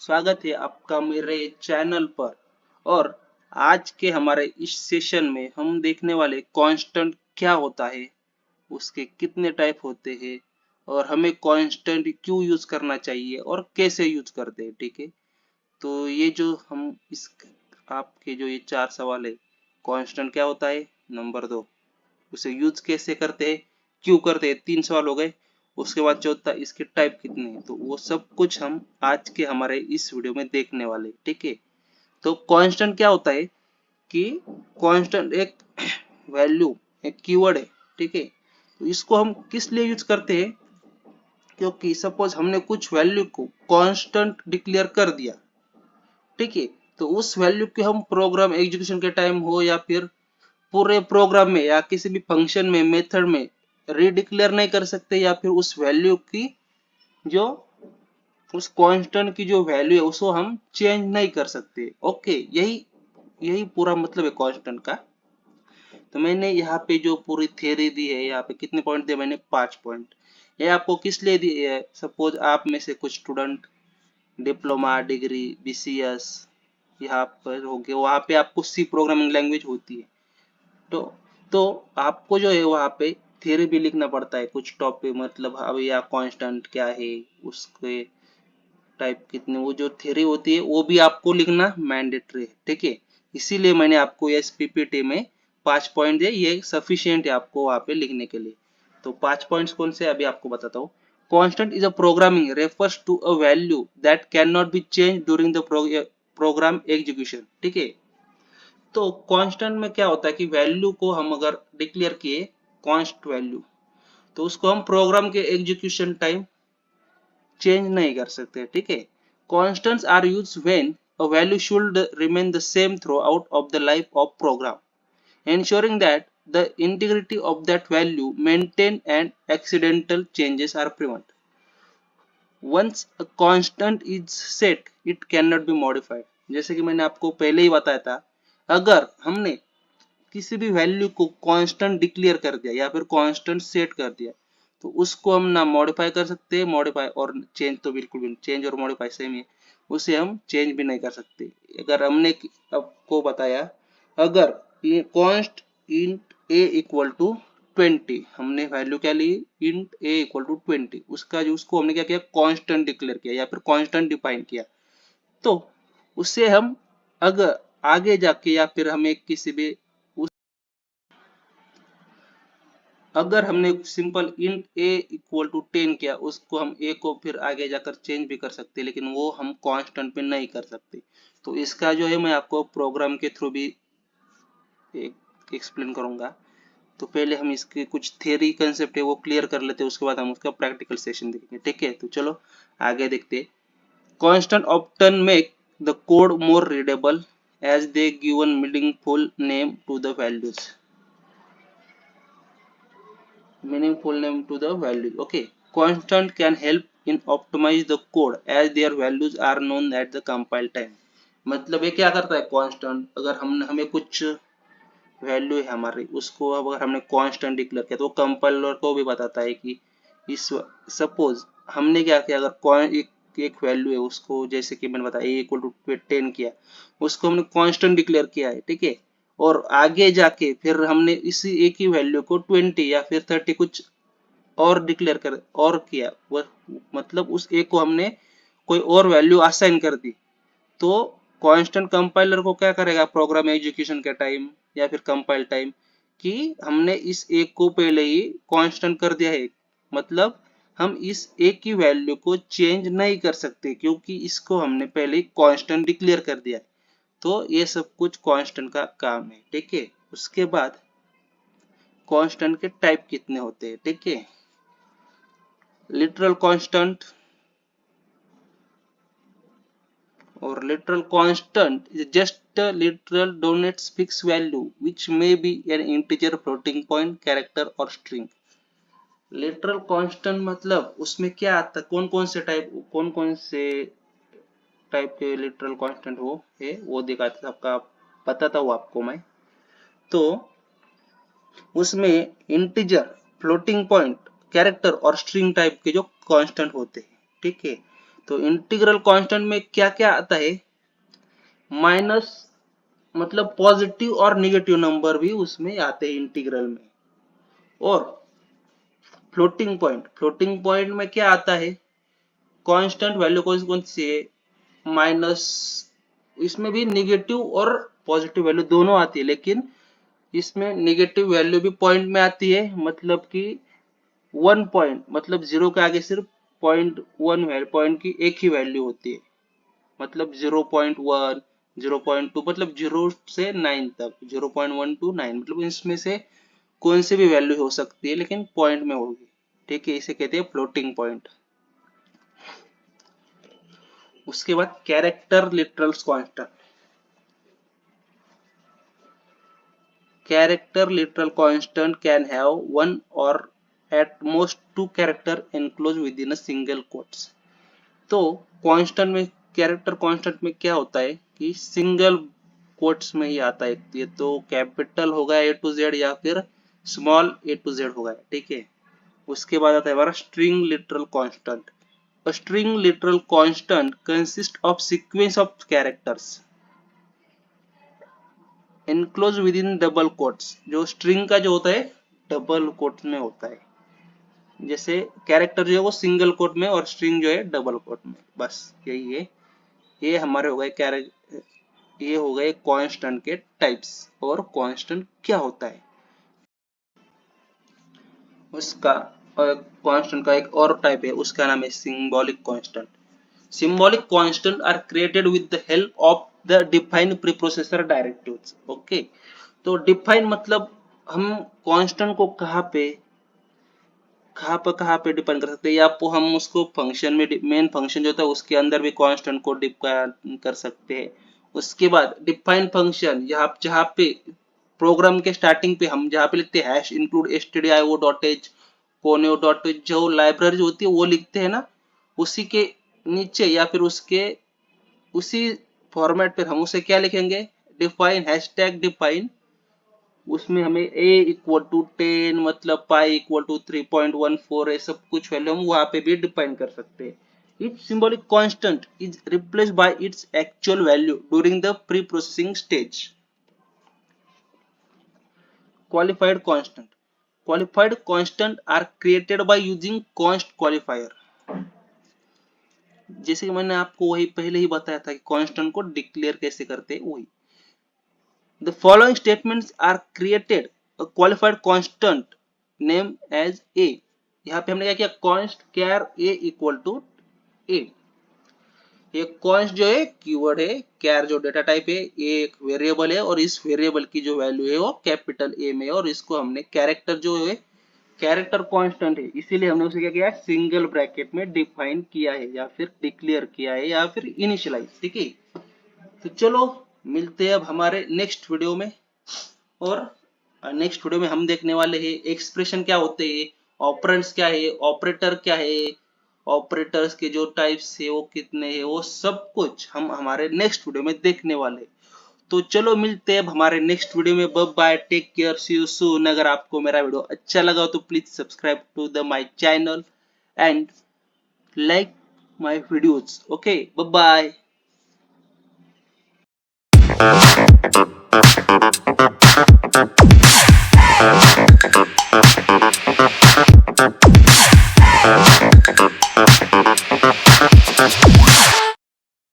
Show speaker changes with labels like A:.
A: स्वागत है आपका मेरे चैनल पर। और आज के हमारे इस सेशन में हम देखने वाले कांस्टेंट क्या होता है, उसके कितने टाइप होते हैं और हमें कांस्टेंट क्यों यूज करना चाहिए और कैसे यूज करते हैं। ठीक है, तो ये जो हम इस आपके जो ये 4 सवाल है, कांस्टेंट क्या होता है, नंबर 2 उसे यूज कैसे करते हैं, क्यों करते हैं, 3 सवाल हो गए। उसके बाद चौथा, इसके टाइप कितने हैं, तो वो सब कुछ हम आज के हमारे इस वीडियो में देखने वाले। ठीक है, तो कांस्टेंट क्या होता है कि कांस्टेंट एक वैल्यू, एक कीवर्ड है। ठीक है, तो इसको हम किस लिए यूज करते हैं, क्योंकि सपोज हमने कुछ वैल्यू को कांस्टेंट डिक्लेयर कर दिया। ठीक है, तो उस वैल्यू के हम प्रोग्राम एग्जीक्यूशन के टाइम हो या फिर पूरे प्रोग्राम में या किसी भी फंक्शन में, मेथड में रीडिक्लेयर नहीं कर सकते, या फिर उस वैल्यू की जो उस कांस्टेंट की जो वैल्यू है उसको हम चेंज नहीं कर सकते। ओके, यही यही पूरा मतलब है कांस्टेंट का। तो मैंने यहाँ पे जो पूरी थ्योरी दी है, यहाँ पे कितने पॉइंट दिए मैंने, 5 पॉइंट। ये आपको किस लिए दी है, सपोज आप में से कुछ स्टूडेंट डिप्लोमा, डिग्री, बीसीएस यहाँ पर हो गए, वहाँ पे आपको सी प्रोग्रामिंग लैंग्वेज होती है। तो तो आपको जो है वहाँ पे थ्योरी भी लिखना पड़ता है कुछ टॉपिक, मतलब अब या कांस्टेंट क्या है, उसके टाइप कितने, वो जो थ्योरी होती है वो भी आपको लिखना मैंडेटरी है। ठीक है, इसीलिए मैंने आपको एस पीपीटी में 5 पॉइंट दिए, ये सफिशियंट है आपको वहाँ पे लिखने के लिए। तो 5 पॉइंट्स कौन से अभी आपको बताता हूँ। Constant is a programming refers to a value that can not be change during the program execution. ठीक है, तो कांस्टेंट में क्या होता है कि वैल्यू को हम अगर डिक्लेयर किए कांस्ट वैल्यू, तो उसको हम प्रोग्राम के एग्जीक्यूशन टाइम चेंज नहीं कर सकते। ठीक है, constants are used when a value should remain the same throughout of the life of program, ensuring that the integrity of that value maintained and accidental changes are prevented. Once a constant is set, it cannot be modified. जैसे कि मैंने आपको पहले ही बताया था, अगर हमने किसी भी वैल्यू को कांस्टेंट डिक्लेयर कर दिया या फिर कांस्टेंट सेट कर दिया, तो उसको हम ना मॉडिफाई कर सकते हैं, मॉडिफाई और चेंज तो बिल्कुल भी, चेंज और मॉडिफाई सेम ही है, उसे हम चेंज भी नहीं कर सकते। अगर हमने आपको बताया, अगर ये const int a equal to 20, हमने वैल्यू क्या ली, इंट ए इक्वल टू 20, उसका जो उसको हमने क्या किया, कांस्टेंट डिक्लेयर किया या फिर कांस्टेंट डिफाइन किया, तो उससे हम अगर आगे जाके या फिर हमें किसी भी, अगर हमने simple int a equal to 10 किया, उसको हम ए को फिर आगे जाकर चेंज भी कर सकते हैं, लेकिन वो हम कांस्टेंट पे नहीं कर सकते। तो इसका जो है मैं आपको प्रोग्राम के थ्रू भी एक्सप्लेन करूंगा। तो पहले हम इसके कुछ थियरी कंसेप्ट है वो क्लियर कर लेते हैं, उसके बाद हम उसका प्रैक्टिकल सेशन देखेंगे। ठीक है, तो चलो आगे देखते हैं। Constant often make the code more readable as they given meaningful name to the values, meaningful name to the values. Okay, constant can help in optimize the code as their values are known at the compile time. मतलब ये क्या करता है constant, अगर हम हमें कुछ value है हमारी, उसको अगर हमने कांस्टेंट डिक्लेयर किया, तो कंपाइलर को भी बताता है कि इस, सपोज हमने क्या किया, अगर एक वैल्यू है उसको, जैसे कि मैंने बताया ए इक्वल टू 10 किया, उसको हमने कांस्टेंट डिक्लेयर किया है। ठीक है, और आगे जाके फिर हमने इसी एक ही वैल्यू को 20 या फिर 30 कुछ और डिक्लेयर कर और किया, मतलब उस एक को हमने कोई और वैल्यू असाइन कर दी, तो कांस्टेंट कंपाइलर को क्या करेगा, प्रोग्राम एग्जीक्यूशन के टाइम या फिर कंपाइल टाइम, कि हमने इस एक को पहले ही कांस्टेंट कर दिया है, मतलब हम इस एक की वैल्यू को चेंज नहीं कर सकते, क्योंकि इसको हमने पहले ही कांस्टेंट डिक्लेयर कर दिया है। तो ये सब कुछ कांस्टेंट का काम है। ठीक है, उसके बाद कांस्टेंट के टाइप कितने होते हैं। ठीक है, literal constant or literal constant is just a literal donates fixed value which may be an integer, floating point, character or string. Literal constant मतलब उसमें क्या आता है, कौन कौन से टाइप के लिटरल कांस्टेंट वो है, वो दिखाता था आपका, बताता हूँ आपको मैं। तो उसमें इंटीजर, फ्लोटिंग पॉइंट, कैरेक्टर और स्ट्रिंग टाइप के जो कांस्टेंट होते हैं। ठीक है, तो इंटीग्रल कांस्टेंट में क्या क्या आता है, माइनस मतलब पॉजिटिव और निगेटिव नंबर भी उसमें आते हैं इंटीग्रल में। और फ्लोटिंग पॉइंट में क्या आता है, कांस्टेंट वैल्यू कौन सी है, माइनस, इसमें भी निगेटिव और पॉजिटिव वैल्यू दोनों आती है, लेकिन इसमें निगेटिव वैल्यू भी पॉइंट में आती है, मतलब कि 1 पॉइंट, मतलब 0 के आगे सिर्फ पॉइंट की एक ही वैल्यू होती है, मतलब 0.1 0.2, मतलब 0 से 9 तक, 0.1 to 9, मतलब इसमें से कौन सी भी वैल्यू हो सकती है लेकिन पॉइंट में होगी। ठीक है, इसे कहते हैं फ्लोटिंग पॉइंट। उसके बाद character literal constant. Character literal constant can have one और at most two character enclose within a single quotes. तो कांस्टेंट में, कैरेक्टर कांस्टेंट में क्या होता है कि सिंगल कोट्स में ही आता है, ये तो कैपिटल होगा ए टू जेड या फिर स्मॉल ए टू जेड होगा। ठीक है, उसके बाद आता है हमारा string literal constant. A string literal constant consists of sequence of characters enclosed within double quotes। जो string का जो होता है डबल कोट में होता है, जैसे कैरेक्टर जो है वो सिंगल कोट में और स्ट्रिंग जो है डबल कोट में, बस यही है। ये हमारे हो गए ये हो गए कांस्टेंट के टाइप्स। और कांस्टेंट क्या होता है उसका, कांस्टेंट का एक और टाइप है, उसका नाम है symbolic constant. Symbolic constant are created with the help of the define preprocessor directives। Okay, तो डिफाइन मतलब हम कांस्टेंट को कहाँ पे डिफाइन कर सकते हैं, या तो हम उसको फंक्शन में, मेन फंक्शन जो होता है उसके अंदर भी कांस्टेंट को डिफाइन कर सकते हैं। उसके बाद डिफाइन फंक्शन, यहाँ जहाँ पे प्रोग्राम के स्टार्टिंग पे हम जहाँ पे लिखते हैं हैश इंक्लूड stdio.h conio.h, जो लाइब्रेरी होती है वो लिखते हैं ना, उसी के नीचे या फिर उसी फॉर्मेट पर हम उसे क्या लिखेंगे, डिफाइन, हैशटैग डिफाइन। उसमें हमें a इक्वल टू 10 मतलब पाई इक्वल टू 3.14 है, सब कुछ वैल्यू हम वहां पे भी डिफाइन कर सकते हैं। Each symbolic constant is replaced by its actual value during the pre-processing stage। Qualified constant। Qualified constant are created by using const qualifier। जैसे कि मैंने आपको वही पहले ही बताया था कि कांस्टेंट को डिक्लेयर कैसे करते हैं वही। The following statements are created a qualified constant name as a। यहाँ पे हमने क्या किया, const char a equal to a। ये const जो है कीवर्ड है, char जो डेटा टाइप है, a एक वेरिएबल है और इस वेरिएबल की जो वैल्यू है वो कैपिटल A में है, और इसको हमने कैरेक्टर जो है कैरेक्टर कांस्टेंट है, इसीलिए हमने उसे क्या किया, सिंगल ब्रैकेट में डिफाइन किया है या फिर डिक्लेयर किया है या फिर इनिशियलाइज। ठीक है, तो चलो मिलते हैं अब हमारे नेक्स्ट वीडियो में। और नेक्स्ट वीडियो में हम देखने वाले हैं एक्सप्रेशन क्या होते हैं, ऑपरेंड्स क्या है, ऑपरेटर क्या है, ऑपरेटर्स के जो टाइप्स है वो कितने हैं, वो सब कुछ हम हमारे नेक्स्ट वीडियो में देखने वाले हैं। तो चलो मिलते हैं अब हमारे नेक्स्ट वीडियो में। Bye bye, take care, see you soon. अगर आपको मेरा वीडियो अच्छा लगा तो please subscribe to the my channel and like my videos. Okay, bye bye.